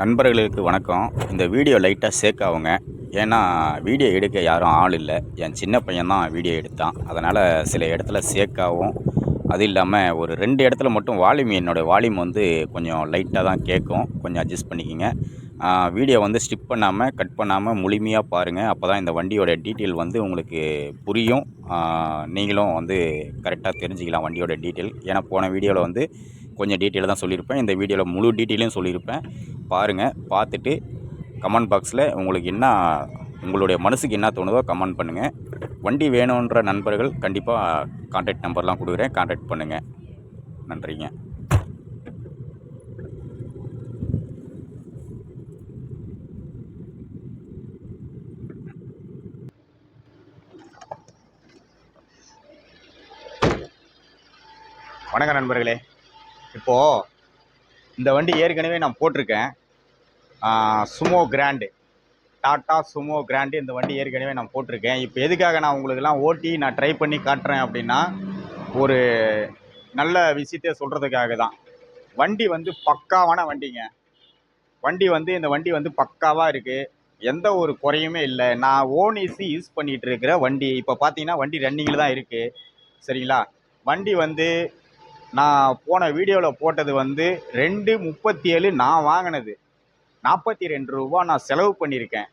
நண்பர்களுக்கு வணக்கம். இந்த வீடியோ லைட்டாக சேக் ஆகுங்க. ஏன்னா வீடியோ எடுக்க யாரும் ஆள் இல்லை. என் சின்ன பையன் தான் வீடியோ எடுத்தான். அதனால் சில இடத்துல சேக் ஆகும். அது இல்லாமல் ஒரு 2 இடத்துல மட்டும் என்னோடய வால்யூம் வந்து கொஞ்சம் லைட்டாக தான் கேட்கும். கொஞ்சம் அட்ஜஸ்ட் பண்ணிக்கங்க. வீடியோ வந்து ஸ்கிப் பண்ணாமல், கட் பண்ணாமல் முழுமையாக பாருங்கள். அப்போ தான் இந்த வண்டியோட டீட்டெயில் வந்து உங்களுக்கு புரியும். நீங்களும் வந்து கரெக்டாக தெரிஞ்சுக்கலாம் வண்டியோட டீட்டெயில். ஏன்னா போன வீடியோவில் வந்து கொஞ்சம் டீட்டெயிலாக தான் சொல்லியிருப்பேன். இந்த வீடியோவில் முழு டீட்டெயிலையும் சொல்லியிருப்பேன். பாருங்கள். பார்த்துட்டு கமெண்ட் பாக்ஸில் உங்களுக்கு உங்களுடைய மனசுக்கு என்ன தோணுதோ கமெண்ட் பண்ணுங்கள். வண்டி வேணுன்ற நண்பர்கள் கண்டிப்பாக கான்டாக்ட் நம்பர்லாம் கொடுக்குறேன். கான்டாக்ட் பண்ணுங்கள். நன்றிங்க. வணக்கம் நண்பர்களே. இப்போது இந்த வண்டி ஏற்கனவே நான் போட்டிருக்கேன். Sumo Grande, Tata Sumo Grande. இந்த வண்டி ஏற்கனவே நான் போட்டிருக்கேன். இப்போ எதுக்காக நான் உங்களுக்கெல்லாம் ஓட்டி நான் ட்ரை பண்ணி காட்டுறேன் அப்படின்னா, ஒரு நல்ல விஷயத்த சொல்கிறதுக்காக தான். வண்டி வந்து பக்காவான வண்டிங்க. இந்த வண்டி வந்து பக்காவாக இருக்குது. எந்த ஒரு குறையுமே இல்லை. நான் ஓனிசி யூஸ் பண்ணிகிட்டு இருக்கிற வண்டி. இப்போ பார்த்தீங்கன்னா வண்டி ரன்னிங்கில் தான் இருக்குது. சரிங்களா? வண்டி வந்து நான் போன வீடியோவில் போட்டது வந்து 237 நான் வாங்கினது. 42 ரூபா நான் செலவு பண்ணியிருக்கேன்.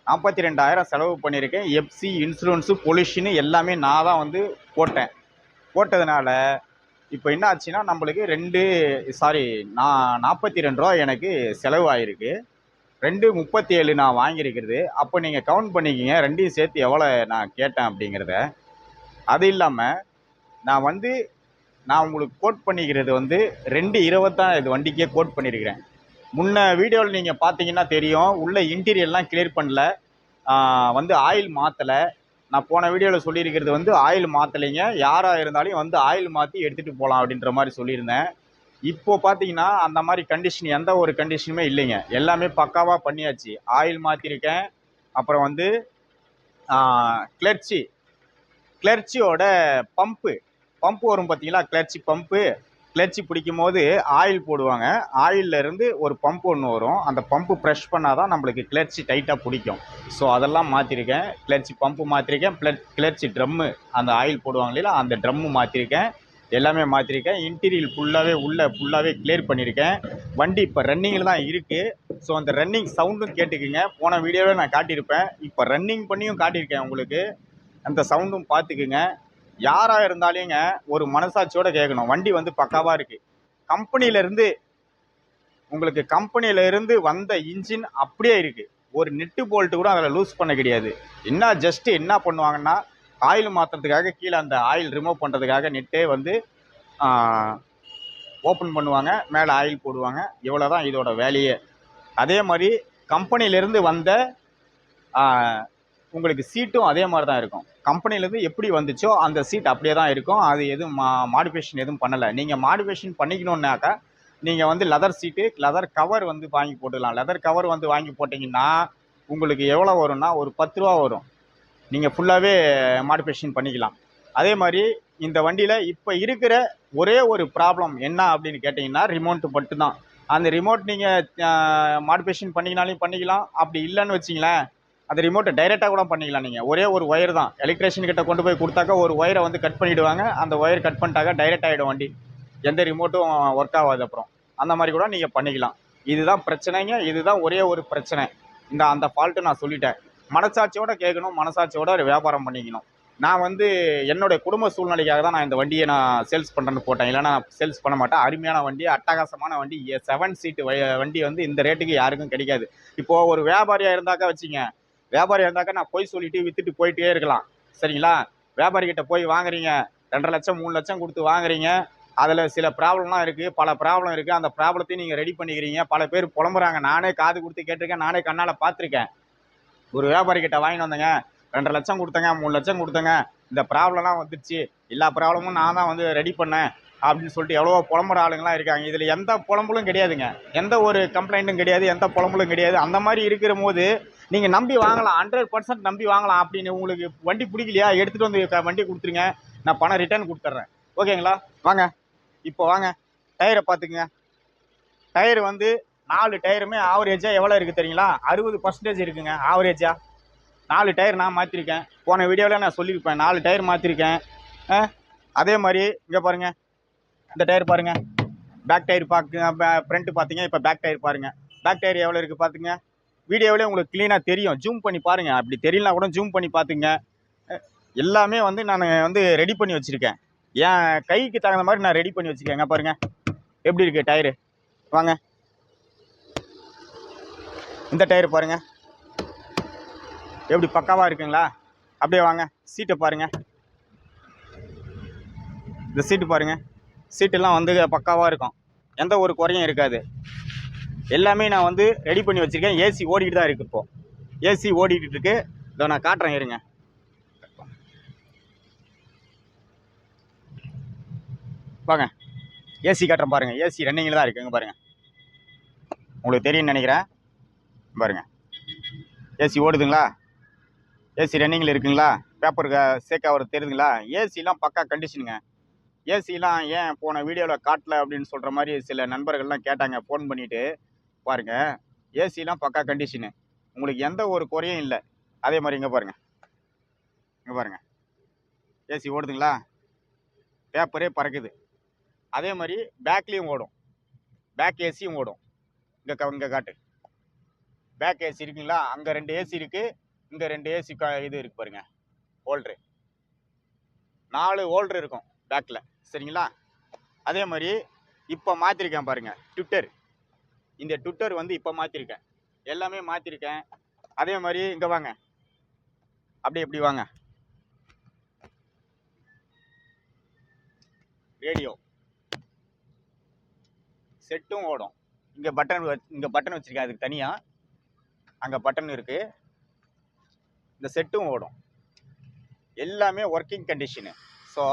42,000 செலவு பண்ணியிருக்கேன். எஃப்சி, இன்சூரன்ஸு, பொல்யூஷனு எல்லாமே நான் தான் வந்து போட்டதுனால இப்போ என்ன ஆச்சுன்னா நம்மளுக்கு 42 ரூபா எனக்கு செலவு ஆகிருக்கு. 237 நான் வாங்கியிருக்கிறது. அப்போ நீங்கள் கவுண்ட் பண்ணிக்கிங்க ரெண்டையும் சேர்த்து எவ்வளோ நான் கேட்டேன் அப்படிங்கிறத. அது இல்லாமல் நான் உங்களுக்கு கோட் பண்ணிக்கிறது வந்து 220 தான் இது வண்டிக்கே கோட் பண்ணியிருக்கிறேன். முன்ன வீடியோவில் நீங்கள் பார்த்தீங்கன்னா தெரியும், உள்ள இன்டீரியர்லாம் கிளியர் பண்ணல, வந்து ஆயில் மாற்றலை. நான் போன வீடியோவில் சொல்லியிருக்கிறது வந்து ஆயில் மாற்றலைங்க, யாராக இருந்தாலும் வந்து ஆயில் மாற்றி எடுத்துகிட்டு போகலாம் அப்படின்ற மாதிரி சொல்லியிருந்தேன். இப்போது பார்த்தீங்கன்னா அந்த மாதிரி கண்டிஷன் எந்த ஒரு கண்டிஷனுமே இல்லைங்க. எல்லாமே பக்காவாக பண்ணியாச்சு. ஆயில் மாற்றிருக்கேன். அப்புறம் வந்து கிளர்ச்சியோட பம்பு வரும் பார்த்தீங்களா, கிளர்ச்சி பிடிக்கும் போது ஆயில் போடுவாங்க. ஆயிலிருந்து ஒரு பம்ப் ஒன்று வரும். அந்த பம்பு ப்ரெஷ் பண்ணால் தான் நம்மளுக்கு கிளர்ச்சி டைட்டாக பிடிக்கும். ஸோ அதெல்லாம் மாற்றிருக்கேன். கிளர்ச்சி பம்பு மாற்றிருக்கேன். கிளர்ச்சி ட்ரம்மு, அந்த ஆயில் போடுவாங்க இல்லையா, அந்த ட்ரம்மு மாற்றிருக்கேன். எல்லாமே மாற்றிருக்கேன். இன்டீரியல் ஃபுல்லாகவே கிளியர் பண்ணியிருக்கேன். வண்டி இப்போ ரன்னிங்கில் தான் இருக்குது. ஸோ அந்த ரன்னிங் சவுண்டும் கேட்டுக்குங்க. போன வீடியோவில் நான் காட்டியிருப்பேன். இப்போ ரன்னிங் பண்ணியும் காட்டியிருக்கேன் உங்களுக்கு. அந்த சவுண்டும் பார்த்துக்குங்க. யாராக இருந்தாலுங்க ஒரு மனசாட்சியோடு கேட்கணும். வண்டி வந்து பக்காவாக இருக்குது. கம்பெனியிலேருந்து வந்த இன்ஜின் அப்படியே இருக்குது. ஒரு நெட்டு போல்ட்டு கூட அதில் லூஸ் பண்ண கிடையாது. என்ன பண்ணுவாங்கன்னா, ஆயில் மாற்றுறதுக்காக கீழே அந்த ஆயில் ரிமூவ் பண்ணுறதுக்காக நெட்டே வந்து ஓப்பன் பண்ணுவாங்க, மேலே ஆயில் போடுவாங்க. இவ்வளோ தான் இதோட வேலையே. அதே மாதிரி கம்பெனியிலேருந்து வந்த உங்களுக்கு சீட்டும் அதே மாதிரி தான் இருக்கும். கம்பெனிலேருந்து எப்படி வந்துச்சோ அந்த சீட் அப்படியே தான் இருக்கும். அது எதுவும் மாடிஃபிகேஷன் எதுவும் பண்ணலை. நீங்கள் மாடிஃபிகேஷன் பண்ணிக்கணுன்னாக்கா நீங்கள் வந்து லெதர் கவர் வந்து வாங்கி போட்டுக்கலாம். லெதர் கவர் வந்து வாங்கி போட்டிங்கன்னா உங்களுக்கு எவ்வளோ வரும்னா ஒரு 10 ரூபா வரும். நீங்கள் ஃபுல்லாகவே மாடிஃபிகேஷன் பண்ணிக்கலாம். அதே மாதிரி இந்த வண்டியில் இப்போ இருக்கிற ஒரே ஒரு ப்ராப்ளம் என்ன அப்படின்னு கேட்டிங்கன்னா, ரிமோட் மட்டும்தான். அந்த ரிமோட் நீங்கள் மாடிஃபிகேஷன் பண்ணிக்கினாலையும் பண்ணிக்கலாம். அப்படி இல்லைன்னு வச்சிங்களேன், அந்த ரிமோட்டை டைரெக்டாக கூட பண்ணிக்கலாம். நீங்கள் ஒரே ஒரு ஒயர் தான், எலக்ட்ரிஷியன் கிட்ட கொண்டு போய் கொடுத்தாக்கா ஒரு ஒயரை வந்து கட் பண்ணிவிடுவாங்க. அந்த ஒயர் கட் பண்ணிட்டாக்கா டைரெக்ட் ஆகிடும் வண்டி. எந்த ரிமோட்டும் ஒர்க் ஆகாது. அப்புறம் அந்த மாதிரி கூட நீங்கள் பண்ணிக்கலாம். இதுதான் பிரச்சனைங்க. இதுதான் ஒரே ஒரு பிரச்சனை. அந்த ஃபால்ட்டு நான் சொல்லிட்டேன். மனசாட்சியோடு கேட்கணும், மனசாட்சியோட வியாபாரம் பண்ணிக்கணும். நான் வந்து என்னுடைய குடும்ப சூழ்நிலைக்காக தான் நான் இந்த வண்டியை நான் சேல்ஸ் பண்ணுறேன்னு போட்டேன். இல்லைனா நான் சேல்ஸ் பண்ண மாட்டேன். அருமையான வண்டி, அட்டகாசமான வண்டி. 7 சீட்டு வண்டி வந்து இந்த ரேட்டுக்கு யாருக்கும் கிடைக்காது. இப்போது ஒரு வியாபாரியாக இருந்தாக்கா நான் போய் சொல்லிட்டு விற்றுட்டு போயிட்டே இருக்கலாம். சரிங்களா? வியாபாரிகிட்ட போய் வாங்குறீங்க, 2.5 லட்சம் 3 லட்சம் கொடுத்து வாங்குறீங்க. அதில் சில ப்ராப்ளம்லாம் இருக்குது, பல ப்ராப்ளம் இருக்குது. அந்த ப்ராப்ளத்தையும் நீங்கள் ரெடி பண்ணிக்கிறீங்க. பல பேர் புலம்புறாங்க. நானே காது கொடுத்து கேட்டிருக்கேன், நானே கண்ணால் பார்த்துருக்கேன். ஒரு வியாபாரிகிட்ட வாங்கிட்டு வந்தேங்க, 2.5 லட்சம் கொடுத்தேங்க, 3 லட்சம் கொடுத்தேங்க, இந்த ப்ராப்ளம்லாம் வந்துடுச்சு, எல்லா ப்ராப்ளமும் நான் தான் வந்து ரெடி பண்ணேன் அப்படின்னு சொல்லிட்டு எவ்வளோ புலம்புற ஆளுங்களாம் இருக்காங்க. இதில் எந்த புலம்பலும் கிடையாதுங்க. எந்த ஒரு கம்ப்ளைண்ட்டும் கிடையாது, எந்த புலம்பலும் கிடையாது. அந்த மாதிரி இருக்கிற போது நீங்கள் நம்பி வாங்கலாம், 100% நம்பி வாங்கலாம். அப்படின்னு உங்களுக்கு வண்டி பிடிக்கலையா, எடுத்துகிட்டு வந்து வண்டி கொடுத்துருங்க, நான் பணம் ரிட்டர்ன் கொடுத்துட்றேன். ஓகேங்களா? வாங்க, இப்போ வாங்க, டயரை பார்த்துக்குங்க. டயர் வந்து 4 டயருமே ஆவரேஜாக எவ்வளோ இருக்குது தெரியுங்களா? 60% இருக்குங்க ஆவரேஜாக. 4 டயர் நான் மாற்றிருக்கேன். போன வீடியோவில் நான் சொல்லியிருப்பேன் 4 டயர் மாற்றிருக்கேன். அதே மாதிரி இங்கே பாருங்கள், இந்த டயர் பாருங்கள், பேக் டயர் ஃப்ரண்ட்டு பார்த்தீங்க. இப்போ பேக் டயர் பாருங்கள், பேக் டயர் எவ்வளோ இருக்குது பார்த்துங்க. வீடியோவிலே உங்களுக்கு க்ளீனாக தெரியும், ஜூம் பண்ணி பாருங்கள். அப்படி தெரியலனா கூட ஜூம் பண்ணி பார்த்துங்க. எல்லாமே வந்து நான் வந்து ரெடி பண்ணி வச்சுருக்கேன். என் கைக்கு தகுந்த மாதிரி நான் ரெடி பண்ணி வச்சுருக்கேங்க. பாருங்கள் எப்படி இருக்குது டயரு. வாங்க, இந்த டயர் பாருங்கள் எப்படி பக்காவாக இருக்குங்களா? அப்படியே வாங்க, சீட்டை பாருங்கள், இந்த சீட்டு பாருங்கள். சீட்டெல்லாம் வந்து பக்காவாக இருக்கும், எந்த ஒரு குறையும் இருக்காது. எல்லாமே நான் வந்து ரெடி பண்ணி வச்சுருக்கேன். ஏசி ஓடிட்டு தான் இருக்குது. இப்போது ஏசி ஓடிட்டு இருக்கு. இதோ நான் காட்டுறேன் இருங்க. வாங்க, ஏசி காட்டுறேன் பாருங்கள். ஏசி ரன்னிங்கில் தான் இருக்குங்க பாருங்கள். உங்களுக்கு தெரியும்னு நினைக்கிறேன். பாருங்கள், ஏசி ஓடுதுங்களா? ஏசி ரன்னிங்கில் இருக்குங்களா? பேப்பர் சேக் ஆகிறது தெரியுதுங்களா? ஏசிலாம் பக்கா கண்டிஷனுங்க. ஏசிலாம் ஏன் போன வீடியோவில் காட்டல அப்படின்னு சொல்கிற மாதிரி சில நண்பர்கள்லாம் கேட்டாங்க ஃபோன் பண்ணிவிட்டு. பாருங்கள், ஏசிலாம் பக்கா கண்டிஷனு, உங்களுக்கு எந்த ஒரு குறையும் இல்லை. அதே மாதிரி இங்கே பாருங்கள், இங்கே பாருங்கள், ஏசி ஓடுதுங்களா? பேப்பரே பறக்குது. அதே மாதிரி பேக்லேயும் ஓடும், பேக் ஏசியும் ஓடும். இங்கே காட்டு, பேக் ஏசி இருக்குங்களா? அங்கே 2 ஏசி இருக்குது, இங்கே 2 ஏசி இது இருக்குது பாருங்கள், ஹோல்ட்ரு. 4 ஹோல்ட்ரு இருக்கும் பேக்கில், சரிங்களா? அதே மாதிரி இப்போ மாற்றிருக்கேன் பாருங்கள் ட்விட்டர். இந்த ட்விட்டர் வந்து இப்போ மாற்றிருக்கேன், எல்லாமே மாற்றிருக்கேன். அதே மாதிரி இங்கே வாங்க, அப்படி எப்படி வாங்க, ரேடியோ செட்டும் ஓடும். இங்கே பட்டன் வச்சுருக்கேன், அதுக்கு தனியாக அங்கே பட்டன் இருக்குது. இந்த செட்டும் ஓடும். எல்லாமே ஒர்க்கிங் கண்டிஷனு. ஸோ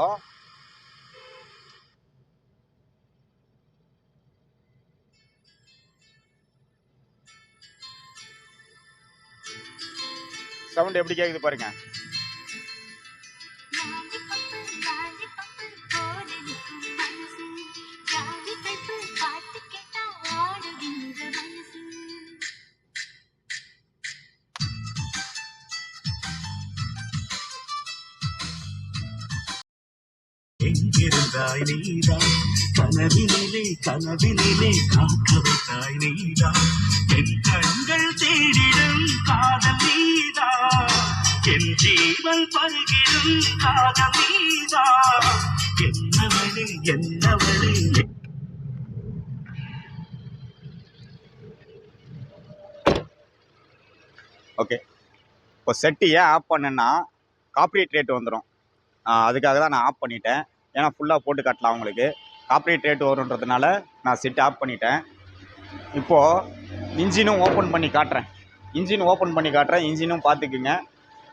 சவுண்ட் எப்படி கேட்குது பாருங்க. எங்கிருந்தாய் நீதான், கனவினிலே கனவினிலே காக்க வைத்தாய் நீதான், என் கண்கள் தேடிடும் காதல் நீதான், என் ஜீவன் பருகிடும் காதல் நீதான், என்னவளே என்னவளே. ஓகே, இப்போ செட்டு ஏன் ஆஃப் பண்ணேன்னா காப்பிரைட் ரேட் வந்துடும். அதுக்காக தான் நான் ஆஃப் பண்ணிட்டேன். ஏன்னா ஃபுல்லாக போட்டு காட்டலாம் உங்களுக்கு. காப்பிரைட் ரேட் வருன்றதுனால நான் செட்டு ஆஃப் பண்ணிட்டேன். இப்போது இன்ஜினும் ஓப்பன் பண்ணி காட்டுறேன். இன்ஜினும் பார்த்துக்குங்க.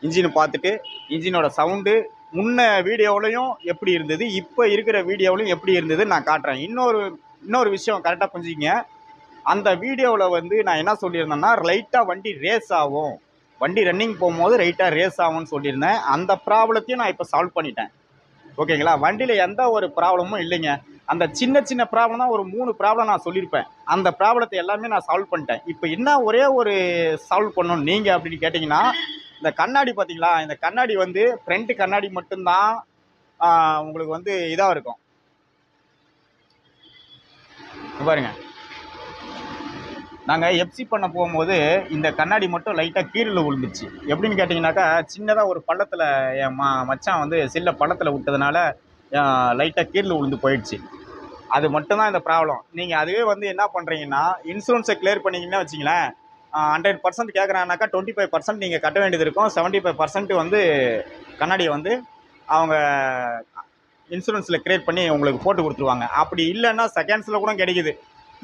இன்ஜினை பார்த்துட்டு இன்ஜினோட சவுண்டு முன்ன வீடியோவிலையும் எப்படி இருந்தது, இப்போ இருக்கிற வீடியோவிலையும் எப்படி இருந்தது நான் காட்டுறேன். இன்னொரு விஷயம் கரெக்டாக புரிஞ்சுக்கிங்க. அந்த வீடியோவில் வந்து நான் என்ன சொல்லியிருந்தேன்னா, லைட்டாக வண்டி ரேஸ் ஆகும், வண்டி ரன்னிங் போகும்போது ரைட்டாக ரேஸ் ஆகும்னு சொல்லியிருந்தேன். அந்த ப்ராப்ளத்தையும் நான் இப்போ சால்வ் பண்ணிட்டேன். ஓகேங்களா? வண்டியில் எந்த ஒரு ப்ராப்ளமும் இல்லைங்க. அந்த சின்ன ப்ராப்ளம் தான், ஒரு 3 ப்ராப்ளம் நான் சொல்லியிருப்பேன். அந்த ப்ராப்ளத்தை எல்லாமே நான் சால்வ் பண்ணிட்டேன். இப்போ என்ன ஒரே ஒரு சால்வ் பண்ணணும் நீங்கள் அப்படின்னு கேட்டிங்கன்னா, இந்த கண்ணாடி பார்த்தீங்களா? இந்த கண்ணாடி வந்து ஃப்ரண்ட் கண்ணாடி மட்டும்தான் உங்களுக்கு வந்து இதாக இருக்கும். பாருங்க, நாங்கள் எஃப்சி பண்ண போகும்போது இந்த கண்ணாடி மட்டும் லைட்டாக கீழே விழுந்துச்சு. எப்படின்னு கேட்டிங்கனாக்கா, சின்னதாக ஒரு பள்ளத்தில் என் மச்சான் வந்து சில்ல பள்ளத்தில் விட்டதுனால லைட்டாக கீழே விழுந்து போயிடுச்சு. அது மட்டும்தான் இந்த ப்ராப்ளம். நீங்கள் அதுவே வந்து என்ன பண்ணுறீங்கன்னா, இன்சூரன்ஸை கிளியர் பண்ணிங்கன்னா வச்சிங்களேன், 100% கேட்குறாங்கனாக்கா 25% நீங்கள் கட்ட வேண்டியது இருக்கும். 75% வந்து கண்ணாடியை வந்து அவங்க இன்சூரன்ஸில் கிளியர் பண்ணி உங்களுக்கு போட்டு கொடுத்துருவாங்க. அப்படி இல்லைன்னா செகண்ட்ஸில் கூட கிடைக்குது.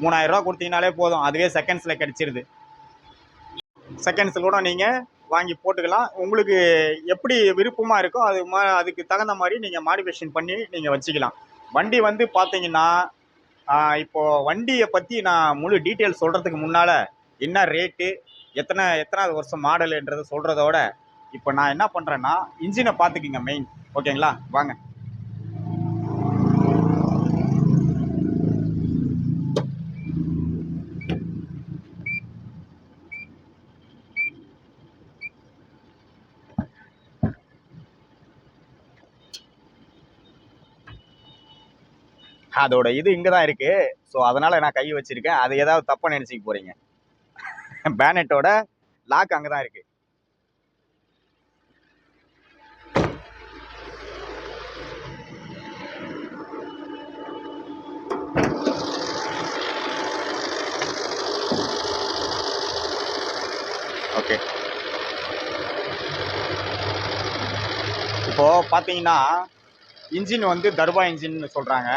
3000 ரூபா கொடுத்தீங்கனாலே போதும், அதுவே செகண்ட்ஸில் கிடச்சிருது. செகண்ட்ஸில் கூட நீங்கள் வாங்கி போட்டுக்கலாம். உங்களுக்கு எப்படி விருப்பமாக இருக்கோ அதுக்கு தகுந்த மாதிரி நீங்கள் மாடிஃபிகேஷன் பண்ணி நீங்கள் வச்சுக்கலாம். வண்டி வந்து பார்த்தீங்கன்னா, இப்போது வண்டியை பற்றி நான் முழு டீட்டெயில் சொல்கிறதுக்கு முன்னால் என்ன ரேட்டு, எத்தனாவது வருஷம் மாடலுன்றது சொல்கிறதோட, இப்போ நான் என்ன பண்ணுறேன்னா, இன்ஜினை பார்த்துக்கிங்க மெயின். ஓகேங்களா? வாங்க. அதோட இது இங்கே தான் இருக்குது. ஸோ அதனால் நான் கை வச்சுருக்கேன். அது ஏதாவது தப்பாக நினச்சிக்க போகிறீங்க. பேனட்டோட லாக் அங்கே தான் இருக்குது. ஓகே, இப்போது பார்த்தீங்கன்னா இன்ஜின் வந்து தர்பா இன்ஜின்னு சொல்கிறாங்க.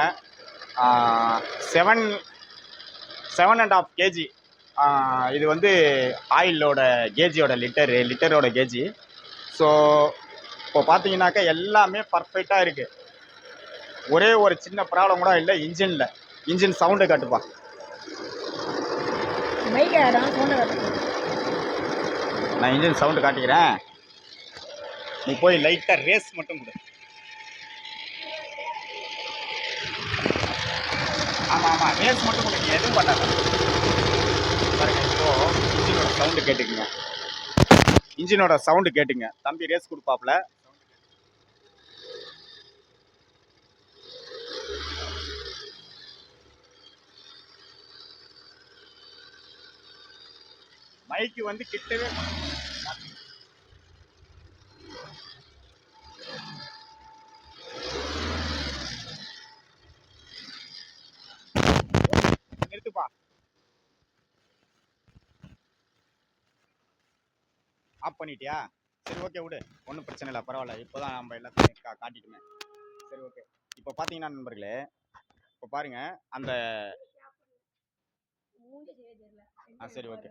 7.5 கேஜி இது வந்து ஆயிலோட கேஜியோட லிட்டரோட கேஜி. ஸோ இப்போ பார்த்தீங்கன்னாக்கா எல்லாமே பர்ஃபெக்டாக இருக்குது. ஒரே ஒரு சின்ன ப்ராப்ளம் கூட இல்லை இன்ஜினில். இன்ஜின் சவுண்டு காட்டுப்பா. நான் இன்ஜின் சவுண்டு காட்டிக்கிறேன். நீ போய் லைட்டாக ரேஸ் மட்டும் கொடு. ஆமாம் ரேஸ் மட்டும் கொடு, நீ எதுவும் பண்ணாத. பாருங்க, இப்போது இன்ஜினோட சவுண்டு கேட்டுக்குங்க. இன்ஜினோட சவுண்டு கேட்டுங்க. தம்பி ரேஸ் கொடுப்பாப்புல. மைக்கு வந்து கிட்டவே நிறுத்துப்பா. ஆஃப் பண்ணிட்டியா? சரி ஓகே விடு, ஒன்றும் பிரச்சனை இல்லை, பரவாயில்ல. இப்போ தான் நம்ம எல்லாத்தையும் காட்டிட்டுமே. சரி ஓகே. இப்போ பார்த்தீங்கன்னா நண்பர்களே, இப்போ பாருங்க அந்த சரி ஓகே.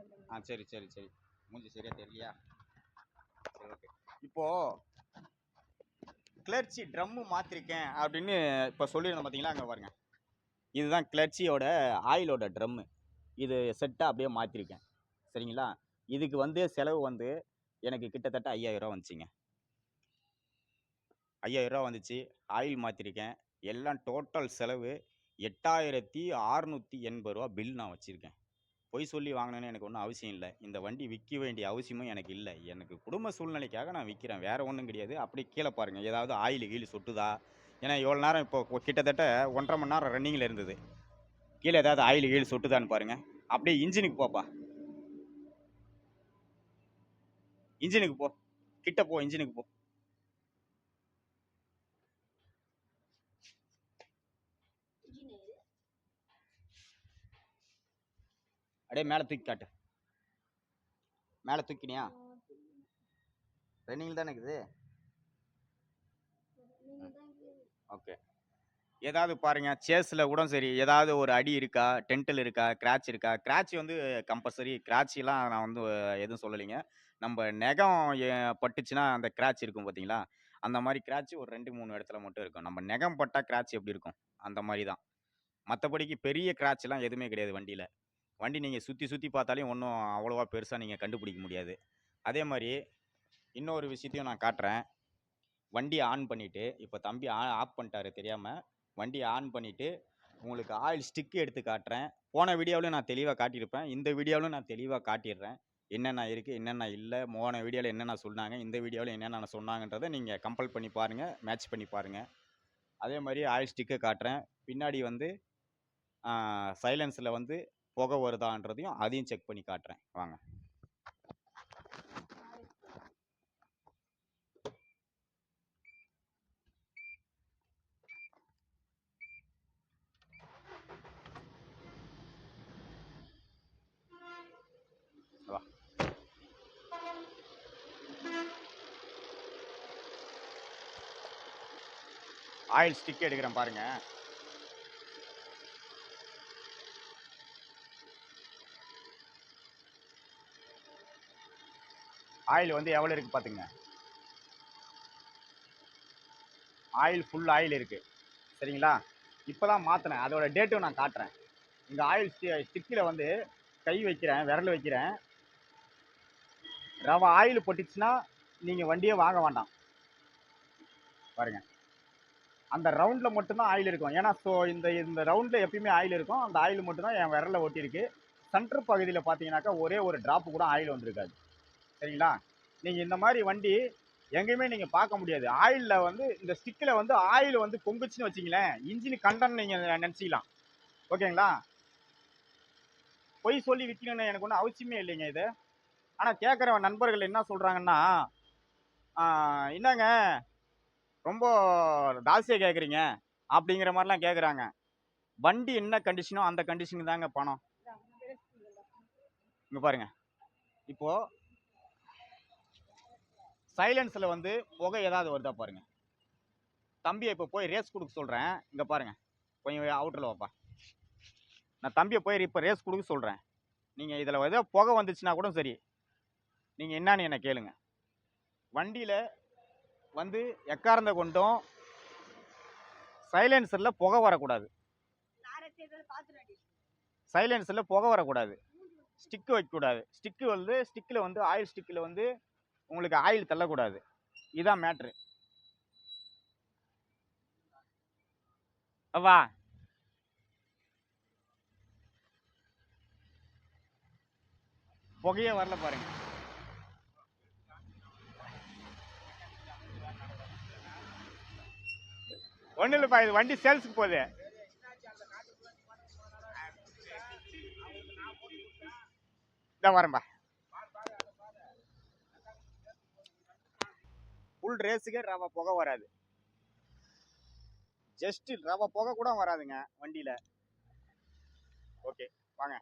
சரி சரி சரி, மூஞ்சி சரியா தெரியலையா? சரி ஓகே. இப்போது கிளர்ச்சி ட்ரம்மு மாற்றிருக்கேன் அப்படின்னு இப்போ சொல்லியிருந்தோம் பார்த்தீங்களா? அங்கே பாருங்க, இதுதான் கிளர்ச்சியோட ஆயிலோட ட்ரம்மு. இது செட்டாக அப்படியே மாற்றிருக்கேன். சரிங்களா? இதுக்கு வந்து செலவு வந்து எனக்கு கிட்டத்தட்ட 5000 ரூபா வந்துச்சுங்க. 5000 ரூபா வந்துச்சு. ஆயில் மாற்றிருக்கேன். எல்லாம் டோட்டல் செலவு 8680 ரூபா பில் நான் வச்சுருக்கேன். பொய் சொல்லி வாங்கினேன்னு எனக்கு ஒன்றும் அவசியம் இல்லை. இந்த வண்டி விற்க வேண்டிய அவசியமும் எனக்கு இல்லை. எனக்கு குடும்ப சூழ்நிலைக்காக நான் விற்கிறேன், வேறு ஒன்றும் கிடையாது. அப்படி கீழே பாருங்கள், ஏதாவது ஆயில் கீழ் சொட்டுதா? ஏன்னா எவ்வளோ நேரம் இப்போ கிட்டத்தட்ட 1.5 மணி நேரம் ரன்னிங்கில் இருந்தது. கீழே ஏதாவது ஆயில் கீழ் சொட்டுதான்னு பாருங்கள். அப்படியே இன்ஜினுக்கு போப்பா, இன்ஜினுக்கு போ, கிட்ட போ, இன்ஜினுக்கு போ. அப்படியே மேலே தூக்கி காட்டு. மேலே தூக்கினியா? ரன்னிங்கில் தானே இருக்குது. ஓகே. ஏதாவது பாருங்கள், சேஸில் கூட சரி, ஏதாவது ஒரு அடி இருக்கா, டென்ட்டில் இருக்கா, கிராச் இருக்கா? கிராச் வந்து கம்பல்சரி. கிராட்சிலாம் நான் வந்து எதுவும் சொல்லலைங்க. நம்ம நெகம் பட்டுச்சுன்னா அந்த கிராச் இருக்கும் பார்த்தீங்களா? அந்த மாதிரி கிராச் ஒரு 2-3 இடத்துல மட்டும் இருக்கும். நம்ம நெகம் பட்டால் கிராச் எப்படி இருக்கும், அந்த மாதிரி தான். மற்றபடிக்கு பெரிய கிராச்லாம் எதுவுமே கிடையாது வண்டியில். வண்டி நீங்கள் சுற்றி சுற்றி பார்த்தாலையும் ஒன்றும் அவ்வளோவா பெருசாக நீங்கள் கண்டுபிடிக்க முடியாது. அதே மாதிரி இன்னொரு விஷயத்தையும் நான் காட்டுறேன். வண்டி ஆன் பண்ணிவிட்டு, இப்போ தம்பி ஆஃப் பண்ணிட்டாரு தெரியாமல். வண்டியை ஆன் பண்ணிவிட்டு உங்களுக்கு ஆயில் ஸ்டிக்கு எடுத்து காட்டுறேன். போன வீடியோவிலும் நான் தெளிவாக காட்டியிருப்பேன். இந்த வீடியோவிலும் நான் தெளிவாக காட்டிடுறேன். என்னென்ன இருக்குது, என்னென்ன இல்லை, போன வீடியோவில் என்னென்ன சொன்னாங்க, இந்த வீடியோவில் என்னென்ன சொன்னாங்கன்றதை நீங்கள் கம்பேர் பண்ணி பாருங்கள், மேட்ச் பண்ணி பாருங்கள். அதே மாதிரி ஆயில் ஸ்டிக்கை காட்டுறேன். பின்னாடி வந்து சைலன்ஸில் வந்து புகை வருதான்றதையும் அதையும் செக் பண்ணி காட்டுறேன். வாங்க. வா. ஆயில் ஸ்டிக் எடுக்கிறேன் பாருங்க. ஆயில் வந்து எவ்வளோ இருக்குது பார்த்துங்க. ஆயில் ஃபுல் ஆயில் இருக்குது. சரிங்களா? இப்போ தான் மாற்றினேன். அதோட டேட்டும் நான் காட்டுறேன். இந்த ஆயில் ஸ்டிக்கில் வந்து கை வைக்கிறேன், விரல் வைக்கிறேன். ரவ ஆயில் போட்டுச்சுன்னா நீங்கள் வண்டியே வாங்க வேண்டாம். பாருங்க, அந்த ரவுண்டில் மட்டும்தான் ஆயில் இருக்கும். ஏன்னா ஸோ இந்த ரவுண்டில் எப்பயுமே ஆயில் இருக்கும். அந்த ஆயில் மட்டும்தான் என் விரலில் ஒட்டியிருக்கு. சென்டர் பகுதியில் பார்த்தீங்கன்னாக்கா ஒரே ஒரு ட்ராப்பு கூட ஆயில் வந்துருக்காது. சரிங்களா? நீங்கள் இந்த மாதிரி வண்டி எங்கேயுமே நீங்கள் பார்க்க முடியாது. ஆயிலில் வந்து இந்த ஸ்டிக்கில் வந்து ஆயில் வந்து பொங்குச்சுன்னு வச்சிங்களேன், இன்ஜின் கண்டன் நீங்கள் நினச்சிக்கலாம். ஓகேங்களா? பொய் சொல்லி விற்கணும்னு எனக்கு ஒன்றும் அவசியமே இல்லைங்க இது. ஆனால் கேட்குற நண்பர்கள் என்ன சொல்கிறாங்கன்னா, என்னங்க ரொம்ப ஜாஸ்தியாக கேட்குறீங்க அப்படிங்கிற மாதிரிலாம் கேட்குறாங்க. வண்டி என்ன கண்டிஷனோ அந்த கண்டிஷனுக்கு தாங்க பணம். இங்கே பாருங்க, இப்போ சைலன்ஸில் வந்து புகை ஏதாவது வருதா பாருங்க. தம்பியை இப்போ போய் ரேஸ் கொடுக்க சொல்கிறேன். இங்கே பாருங்க, கொஞ்சம் அவுட்டரில் வைப்பா. நான் தம்பியை போய் இப்போ ரேஸ் கொடுக்க சொல்கிறேன். நீங்கள் இதில் ஏதோ புகை வந்துச்சுன்னா கூட சரி, நீங்கள் என்னன்னு என்ன கேளுங்க. வண்டியில் வந்து எக்காரந்த கொண்டும் சைலன்சரில் புகை வரக்கூடாது. சைலன்சரில் புகை வரக்கூடாது. ஸ்டிக்கு வைக்கக்கூடாது. ஸ்டிக்கு வந்து ஸ்டிக்கில் வந்து ஆயில் ஸ்டிக்கில் வந்து உங்களுக்கு ஆயில் தள்ளக்கூடாது. இதுதான் மேட்ரு. வா, புகையே வரல பாருங்க. ஒன்றும் இல்லைப்பா, இது வண்டி சேல்ஸுக்கு போகுது. இதான் வரேன்பா. ஃபுல் ரேஸுக்கே ரவ புகை வராது. ஜஸ்ட் ரவ புகை கூட வராதுங்க வண்டியில. ஓகே வாங்க.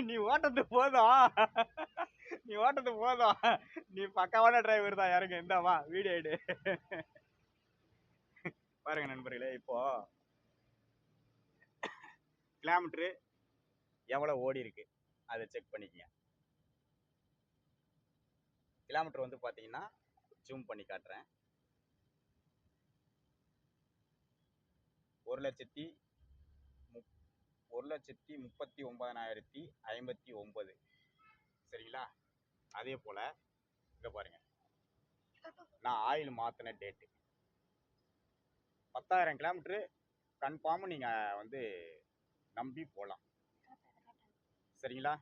நீ ஓட்டது போதும், நீ ஓட்டது போதும். நீ பக்காவான டிரைவர் தான். யாருங்க இந்தாவா வீடியோ எடு. பாருங்க நண்பர்களே, இப்போ கிலோமீட்டரு எவ்வளவு ஓடி இருக்கு அதை செக் பண்ணிக்கங்க. கிலோமீட்டர் வந்து பாத்தீங்கன்னா ஜூம் பண்ணி காட்டுறேன். 1,39,059 சரிங்களா? அதே போல இங்க பாருங்க, நான் ஆயில் மாத்தின டேட்டு 10,000 கிலோமீட்டரு கன்ஃபார்ம் நீங்க வந்து நம்பி போகலாம். சரிங்களா?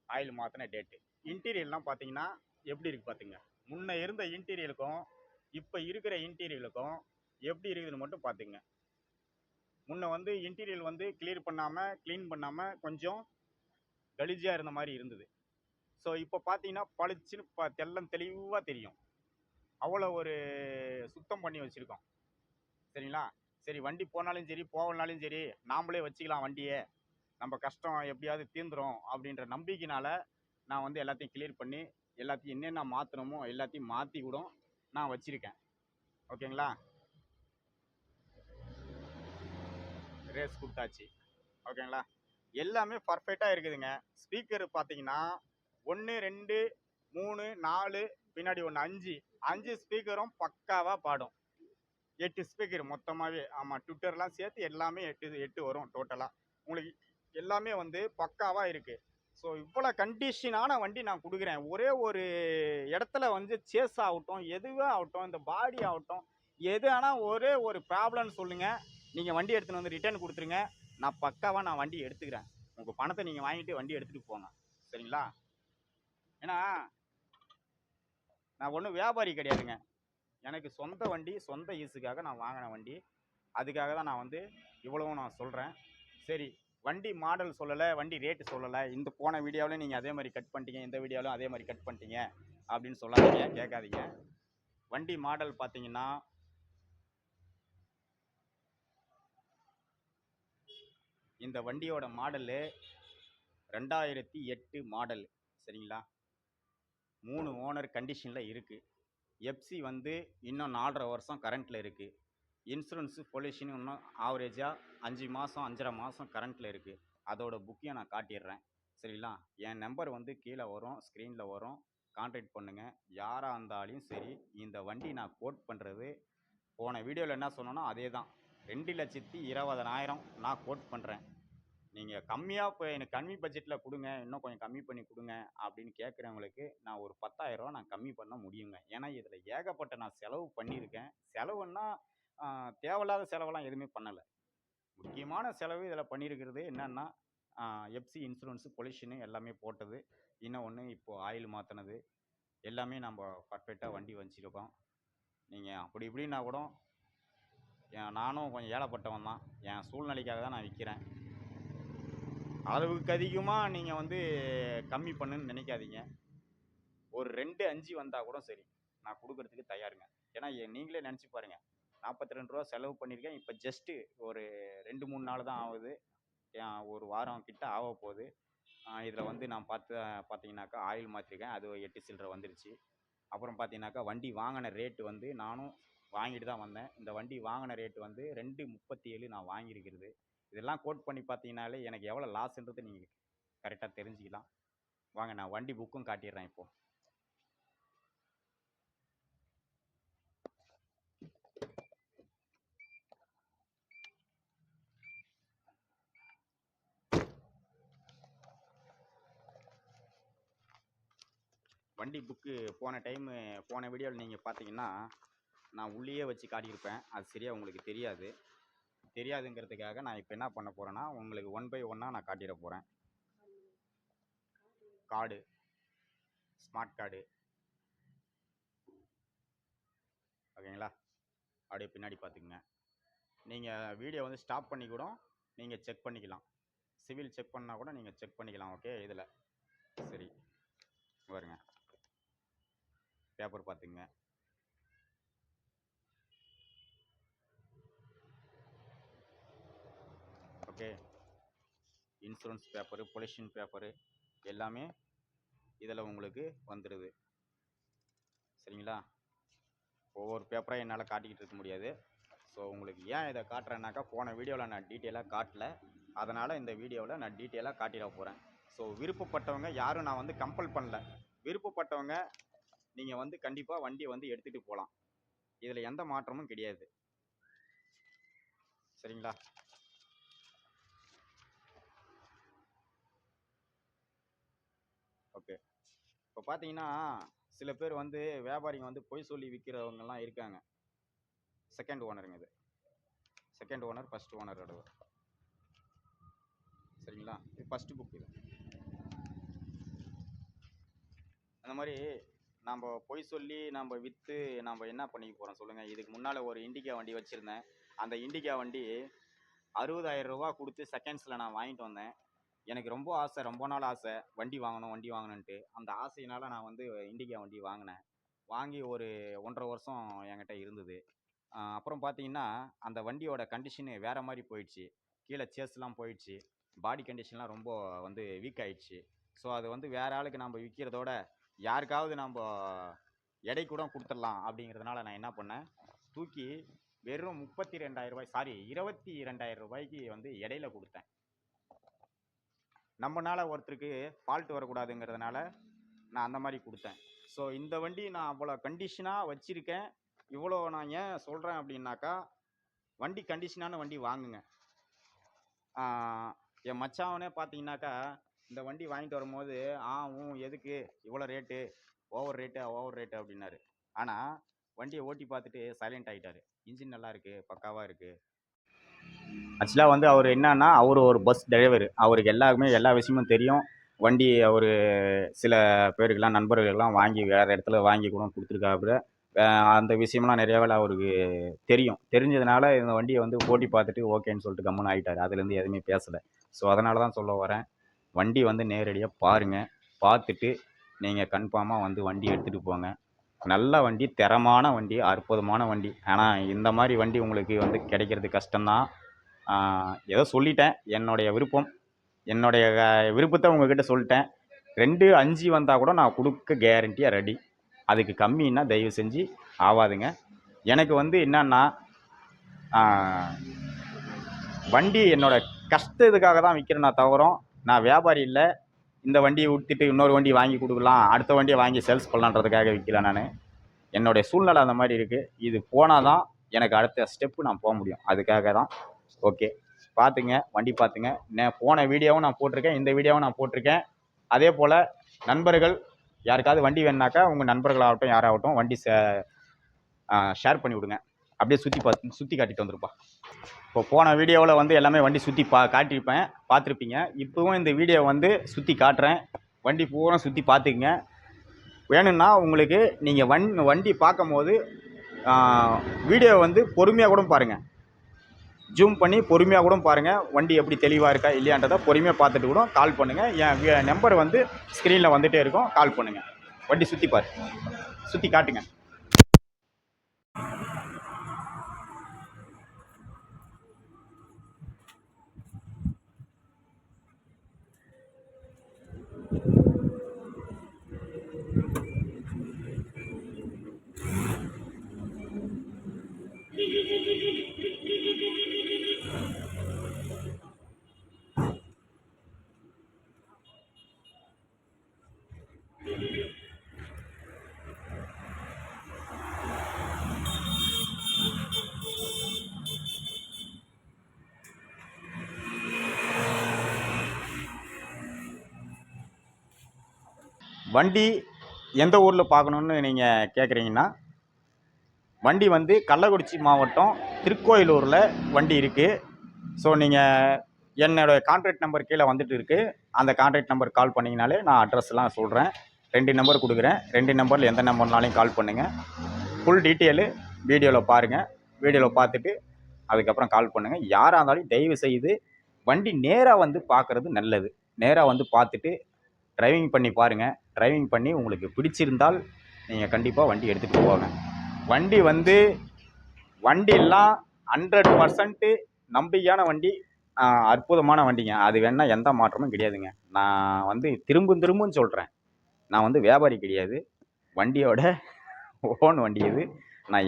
Oil மாத்தின date. இன்டீரியர்லாம் பார்த்தீங்கன்னா எப்படி இருக்கு பார்த்துங்க. முன்ன இருந்த இன்டீரியலுக்கும் இப்போ இருக்கிற இன்டீரியலுக்கும் எப்படி இருக்குதுன்னு மட்டும் பார்த்துங்க. முன்ன வந்து இன்டீரியல் வந்து க்ளீன் பண்ணாமல் கொஞ்சம் கலிஜியாக இருந்த மாதிரி இருந்தது. ஸோ இப்போ பார்த்தீங்கன்னா பளிச்சுன்னு தெல்லம் தெளிவாக தெரியும். அவ்வளோ ஒரு சுத்தம் பண்ணி வச்சுருக்கோம். சரிங்களா? சரி, வண்டி போனாலும் சரி போகலனாலும் சரி நாமளே வச்சுக்கலாம் வண்டியை, நம்ம கஷ்டம் எப்படியாவது தீர்ந்துடும் அப்படின்ற நம்பிக்கையினால நான் வந்து எல்லாத்தையும் கிளியர் பண்ணி எல்லாத்தையும் என்னென்ன மாற்றணுமோ எல்லாத்தையும் மாற்றி கூட நான் வச்சுருக்கேன். ஓகேங்களா? ரேஸ் கொடுத்தாச்சு. ஓகேங்களா? எல்லாமே பர்ஃபெக்டாக இருக்குதுங்க. ஸ்பீக்கர் பார்த்தீங்கன்னா 1 2 3 4 பின்னாடி ஒன்று 5 ஸ்பீக்கரும் பக்காவாக பாடும். 8 ஸ்பீக்கர் மொத்தமாகவே. ஆமாம், ட்விட்டர்லாம் சேர்த்து எல்லாமே 8 வரும் டோட்டலாக. உங்களுக்கு எல்லாமே வந்து பக்காவாக இருக்குது. ஸோ இவ்வளோ கண்டிஷனான வண்டி நான் கொடுக்குறேன். ஒரே ஒரு இடத்துல வந்து சேஸ் ஆகட்டும், எதுவே ஆகட்டும், இந்த பாடி ஆகட்டும், எது ஆனால் ஒரே ஒரு ப்ராப்ளம்னு சொல்லுங்கள், நீங்கள் வண்டி எடுத்துன்னு வந்து ரிட்டர்ன் கொடுத்துருங்க. நான் பக்காவாக நான் வண்டி எடுத்துக்கிறேன். உங்கள் பணத்தை நீங்கள் வாங்கிட்டு வண்டி எடுத்துகிட்டு போங்க. சரிங்களா? ஏன்னா நான் ஒன்றும் வியாபாரி கிடையாதுங்க. எனக்கு சொந்த வண்டி, சொந்த யூஸுக்காக நான் வாங்கின வண்டி. அதுக்காக தான் நான் வந்து இவ்வளவும் நான் சொல்கிறேன். சரி, வண்டி மாடல் சொல்லலை, வண்டி ரேட்டு சொல்லலை, இந்த போன வீடியோவிலையும் நீங்கள் அதே மாதிரி கட் பண்ணிட்டீங்க, இந்த வீடியோவிலும் அதே மாதிரி கட் பண்ணிட்டீங்க அப்படின்னு சொல்லாதீங்க, கேட்காதீங்க. வண்டி மாடல் பார்த்தீங்கன்னா இந்த வண்டியோட மாடலு 2008 மாடல். சரிங்களா? 3 ஓனர் கண்டிஷனில் இருக்குது. எஃப்சி வந்து இன்னும் 4.5 வருஷம் கரண்ட்டில் இருக்குது. இன்சூரன்ஸு பொல்யூஷன் இன்னும் ஆவரேஜாக 5 மாதம் 5.5 மாதம் கரண்ட்டில் இருக்குது. அதோட புக்கையும் நான் காட்டிடுறேன். சரிங்களா? என் நம்பர் வந்து கீழே வரும், ஸ்க்ரீனில் வரும். கான்டாக்ட் பண்ணுங்கள். யாராக இருந்தாலும் சரி, இந்த வண்டி நான் கோட் பண்ணுறது போன வீடியோவில் என்ன சொன்னோன்னா அதே தான். 2,20,000 நான் கோட் பண்ணுறேன். நீங்கள் கம்மியாக இப்போ எனக்கு கம்மி பட்ஜெட்டில் கொடுங்க, இன்னும் கொஞ்சம் கம்மி பண்ணி கொடுங்க அப்படின்னு கேட்குறவங்களுக்கு நான் ஒரு 10,000 நான் கம்மி பண்ண முடியுங்க. ஏன்னா இதில் ஏகப்பட்ட நான் செலவு பண்ணியிருக்கேன். செலவுன்னா தேவையில்லாத செலவெல்லாம் எதுவுமே பண்ணலை. முக்கியமான செலவு இதில் பண்ணியிருக்கிறது என்னன்னா, எஃப்சி இன்சூரன்ஸு, பொல்யூஷனு எல்லாமே போட்டது. இன்னும் ஒன்று இப்போது ஆயில் மாற்றினது எல்லாமே நம்ம பர்ஃபெக்டாக வண்டி வச்சுருக்கோம். நீங்கள் அப்படி இப்படின்னா கூட நானும் கொஞ்சம் ஏழைப்பட்டவன் தான். என் சூழ்நிலைக்காக தான் நான் விற்கிறேன். அளவுக்கு அதிகமாக நீங்கள் வந்து கம்மி பண்ணுன்னு நினைக்காதீங்க. ஒரு 2.5 வந்தால் கூட சரி, நான் கொடுக்கறதுக்கு தயாருங்க. ஏன்னா நீங்களே நினச்சி பாருங்கள், ரூ. 42 செலவு பண்ணியிருக்கேன். இப்போ ஜஸ்ட்டு ஒரு 2-3 நாள் தான் ஆகுது. ஒரு வாரம் கிட்ட ஆக போகுது. இதில் வந்து நான் பார்த்தீங்கன்னாக்கா ஆயில் மாற்றிருக்கேன். அது 8 சில்லரை வந்துருச்சு. அப்புறம் பார்த்தீங்கன்னாக்கா வண்டி வாங்கின ரேட்டு வந்து நானும் வாங்கிட்டு தான் வந்தேன். இந்த வண்டி வாங்கின ரேட்டு வந்து 2.37 நான் வாங்கியிருக்கிறது. இதெல்லாம் கோட் பண்ணி பார்த்தீங்கன்னாலே எனக்கு எவ்வளோ லாஸ்ன்றது நீங்கள் கரெக்டாக தெரிஞ்சுக்கலாம். வாங்க நான் வண்டி புக்கும் காட்டிடுறேன் இப்போது. வண்டி புக்கு போன வீடியோவில் நீங்கள் பார்த்தீங்கன்னா நான் உள்ளேயே வச்சு காட்டியிருப்பேன். அது சரியாக உங்களுக்கு தெரியாதுங்கிறதுக்காக நான் இப்போ என்ன பண்ண போகிறேன்னா உங்களுக்கு 1 by 1 நான் காட்டிட போகிறேன். கார்டு, ஸ்மார்ட் கார்டு, ஓகேங்களா? அப்படியே பின்னாடி பார்த்துக்குங்க. நீங்கள் வீடியோ வந்து ஸ்டாப் பண்ணி கூட நீங்கள் செக் பண்ணிக்கலாம். சிவில் செக் பண்ணால் கூட நீங்கள் செக் பண்ணிக்கலாம். ஓகே, இதில் சரி பாருங்க, பேப்பர் பார்த்துங்க. Okay, insurance paper, pollution paper எல்லாமே இதில் உங்களுக்கு வந்துடுது. சரிங்களா? ஒவ்வொரு பேப்பராக என்னால் காட்டிக்கிட்டு இருக்க முடியாது. ஸோ உங்களுக்கு ஏன் இதை காட்டுறேன்னாக்கா, போன வீடியோவில் நான் டீட்டெயிலாக காட்டல, அதனால் இந்த வீடியோவில் நான் டீட்டெயிலாக காட்டிட போகிறேன். ஸோ விருப்பப்பட்டவங்க யாரும் நான் வந்து கம்பல் பண்ணல. விருப்பப்பட்டவங்க நீங்கள் வந்து கண்டிப்பாக வண்டியை வந்து எடுத்துகிட்டு போகலாம். இதில் எந்த மாற்றமும் கிடையாது. சரிங்களா? ஓகே, இப்போ பார்த்தீங்கன்னா சில பேர் வந்து வியாபாரிங்க வந்து பொய் சொல்லி விற்கிறவங்கலாம் இருக்காங்க. செகண்ட் ஓனருங்க, இது செகண்ட் ஓனர், ஃபர்ஸ்ட் ஓனர் அடுவு. சரிங்களா? இது ஃபஸ்ட்டு புக். இது அந்த மாதிரி நம்ம பொய் சொல்லி நம்ம விற்று நம்ம என்ன பண்ணிக்க போகிறோம் சொல்லுங்கள்? இதுக்கு முன்னால் ஒரு இண்டிகா வண்டி வச்சுருந்தேன். அந்த இண்டிகா வண்டி 60,000 ரூபா கொடுத்து செகண்ட்ஸில் நான் வாங்கிட்டு வந்தேன். எனக்கு ரொம்ப ஆசை, ரொம்ப நாள் ஆசை வண்டி வாங்கணுன்ட்டு. அந்த ஆசையினால் நான் வந்து இண்டிகா வண்டி வாங்கினேன். வாங்கி ஒரு 1.5 வருஷம் என்கிட்ட இருந்தது. அப்புறம் பார்த்தீங்கன்னா அந்த வண்டியோட கண்டிஷனு வேறு மாதிரி போயிடுச்சு. கீழே சேஸ்லாம் போயிடுச்சு. பாடி கண்டிஷன்லாம் ரொம்ப வந்து வீக் ஆகிடுச்சு. ஸோ அது வந்து வேறு ஆளுக்கு நம்ம விற்கிறதோட யாருக்காவது நம்ம எடை கூட கொடுத்துடலாம் அப்படிங்கிறதுனால நான் என்ன பண்ணேன், தூக்கி வெறும் 22,000 ரூபாய்க்கு வந்து இடையில கொடுத்தேன். நம்மனால ஒருத்தருக்கு ஃபால்ட் வரக்கூடாதுங்கிறதுனால நான் அந்த மாதிரி கொடுத்தேன். ஸோ இந்த வண்டி நான் அவ்வளோ கண்டிஷனாக வச்சுருக்கேன். இவ்வளோ நான் ஏன் சொல்கிறேன் அப்படின்னாக்கா, வண்டி கண்டிஷனான வண்டி வாங்குங்க. என் மச்சாவனே பார்த்தீங்கன்னாக்கா இந்த வண்டி வாங்கிட்டு வரும்போது எதுக்கு இவ்வளோ ரேட்டு, ஓவர் ரேட்டு அப்படின்னாரு. ஆனால் வண்டியை ஓட்டி பார்த்துட்டு சைலண்ட் ஆகிட்டார். இன்ஜின் நல்லா இருக்குது, பக்காவாக இருக்குது. ஆக்சுவலாக வந்து அவர் என்னன்னா, அவர் ஒரு பஸ் டிரைவர். அவருக்கு எல்லா விஷயமும் தெரியும். வண்டி அவர் சில பேருக்கெல்லாம், நண்பர்களுக்கெல்லாம் வாங்கி வேறு இடத்துல வாங்கி கூட கொடுத்துருக்காப்புல. அந்த விஷயம்லாம் நிறைய வேலை அவருக்கு தெரியும். தெரிஞ்சதுனால இந்த வண்டியை வந்து ஓட்டி பார்த்துட்டு ஓகேன்னு சொல்லிட்டு கம்முன்னு ஆகிட்டார். அதுலேருந்து எதுவுமே பேசலை. ஸோ அதனால தான் சொல்ல வரேன், வண்டி வந்து நேரடியாக பாருங்கள். பார்த்துட்டு நீங்கள் கன்ஃபார்மாக வந்து வண்டி எடுத்துகிட்டு போங்க. நல்ல வண்டி, தரமான வண்டி, அற்புதமான வண்டி. ஆனால் இந்த மாதிரி வண்டி உங்களுக்கு வந்து கிடைக்கிறது கஷ்டம்தான். ஏதோ சொல்லிட்டேன், என்னுடைய விருப்பத்தை உங்ககிட்ட சொல்லிட்டேன். 2.5 வந்தால் கூட நான் கொடுக்க கேரண்டியாக ரெடி. அதுக்கு கம்மின்னா தயவு செஞ்சு ஆகாதுங்க. எனக்கு வந்து என்னன்னா, வண்டி என்னோட கஷ்டத்துக்காக தான் விற்கிறேன்னா தவிர நான் வியாபாரி இல்லை. இந்த வண்டியை விட்டுட்டு இன்னொரு வண்டி வாங்கி கொடுக்கலாம், அடுத்த வண்டியை வாங்கி சேல்ஸ் பண்ணலான்றதுக்காக விற்கல. நான் என்னுடைய சூழ்நிலை அந்த மாதிரி இருக்குது. இது போனால் தான் எனக்கு அடுத்த ஸ்டெப்பு நான் போக முடியும். அதுக்காக தான். ஓகே, பார்த்துங்க, வண்டி பார்த்துங்க. போன வீடியோவும் நான் போட்டிருக்கேன், இந்த வீடியோவும் நான் போட்டிருக்கேன். அதே போல் நண்பர்கள் யாருக்காவது வண்டி வேணுனாக்கா உங்கள் நண்பர்களாகட்டும் யாராகட்டும் வண்டி ஷேர் பண்ணி விடுங்க. அப்படியே சுற்றி காட்டிட்டு வந்துருப்பா. இப்போ போன வீடியோவில் வந்து எல்லாமே வண்டி சுற்றி காட்டியிருப்பேன், பார்த்துருப்பீங்க. இப்போவும் இந்த வீடியோ வந்து சுற்றி காட்டுறேன். வண்டி பூரா சுற்றி பார்த்துக்குங்க. வேணும்னா உங்களுக்கு நீங்கள் வண்டி பார்க்கும் போது வீடியோ வந்து பொறுமையாக கூட பாருங்கள், ஜூம் பண்ணி பொறுமையாக கூட பாருங்கள். வண்டி எப்படி தெளிவாக இருக்கா இல்லையான்றதை பொறுமையாக பார்த்துட்டு கூட கால் பண்ணுங்கள். என் நம்பர் வந்து ஸ்க்ரீனில் வந்துகிட்டே இருக்கும், கால் பண்ணுங்கள். வண்டி சுற்றி காட்டுங்க. வண்டி எந்த ஊரில் பார்க்கணுன்னு நீங்கள் கேட்குறீங்கன்னா, வண்டி வந்து கள்ளக்குறிச்சி மாவட்டம் திருக்கோயிலூரில் வண்டி இருக்குது. ஸோ நீங்கள் என்னோடய கான்டாக்ட் நம்பர் கீழே வந்துட்டு இருக்குது. அந்த கான்டாக்ட் நம்பர் கால் பண்ணிங்கனாலே நான் அட்ரஸ்லாம் சொல்கிறேன். 2 நம்பர் கொடுக்குறேன். 2 நம்பரில் எந்த நம்பர்னாலையும் கால் பண்ணுங்கள். ஃபுல் டீட்டெயிலு வீடியோவில் பாருங்கள். வீடியோவில் பார்த்துட்டு அதுக்கப்புறம் கால் பண்ணுங்கள். யாராக இருந்தாலும் தயவு செய்து வண்டி நேராக வந்து பார்க்குறது நல்லது. நேராக வந்து பார்த்துட்டு டிரைவிங் பண்ணி பாருங்கள். டிரைவிங் பண்ணி உங்களுக்கு பிடிச்சிருந்தால் நீங்கள் கண்டிப்பாக வண்டி எடுத்துகிட்டு போவாங்க. வண்டியெல்லாம் 100% நம்பிக்கையான வண்டி, அற்புதமான வண்டிங்க. அது வேணால் எந்த மாற்றமும் கிடையாதுங்க. நான் வந்து திரும்பவும் சொல்கிறேன், நான் வந்து வியாபாரி கிடையாது. வண்டியோட ஓன் வண்டி இது.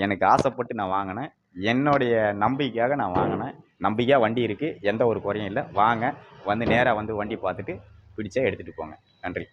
எனக்கு ஆசைப்பட்டு நான் வாங்கினேன். என்னுடைய நம்பிக்கையாக நான் வாங்கினேன். நம்பிக்கையாக வண்டி இருக்குது, எந்த ஒரு குறையும் இல்லை. வாங்க, வந்து நேராக வந்து வண்டி பார்த்துட்டு பிடிச்சா எடுத்துகிட்டு போங்க. நன்றி.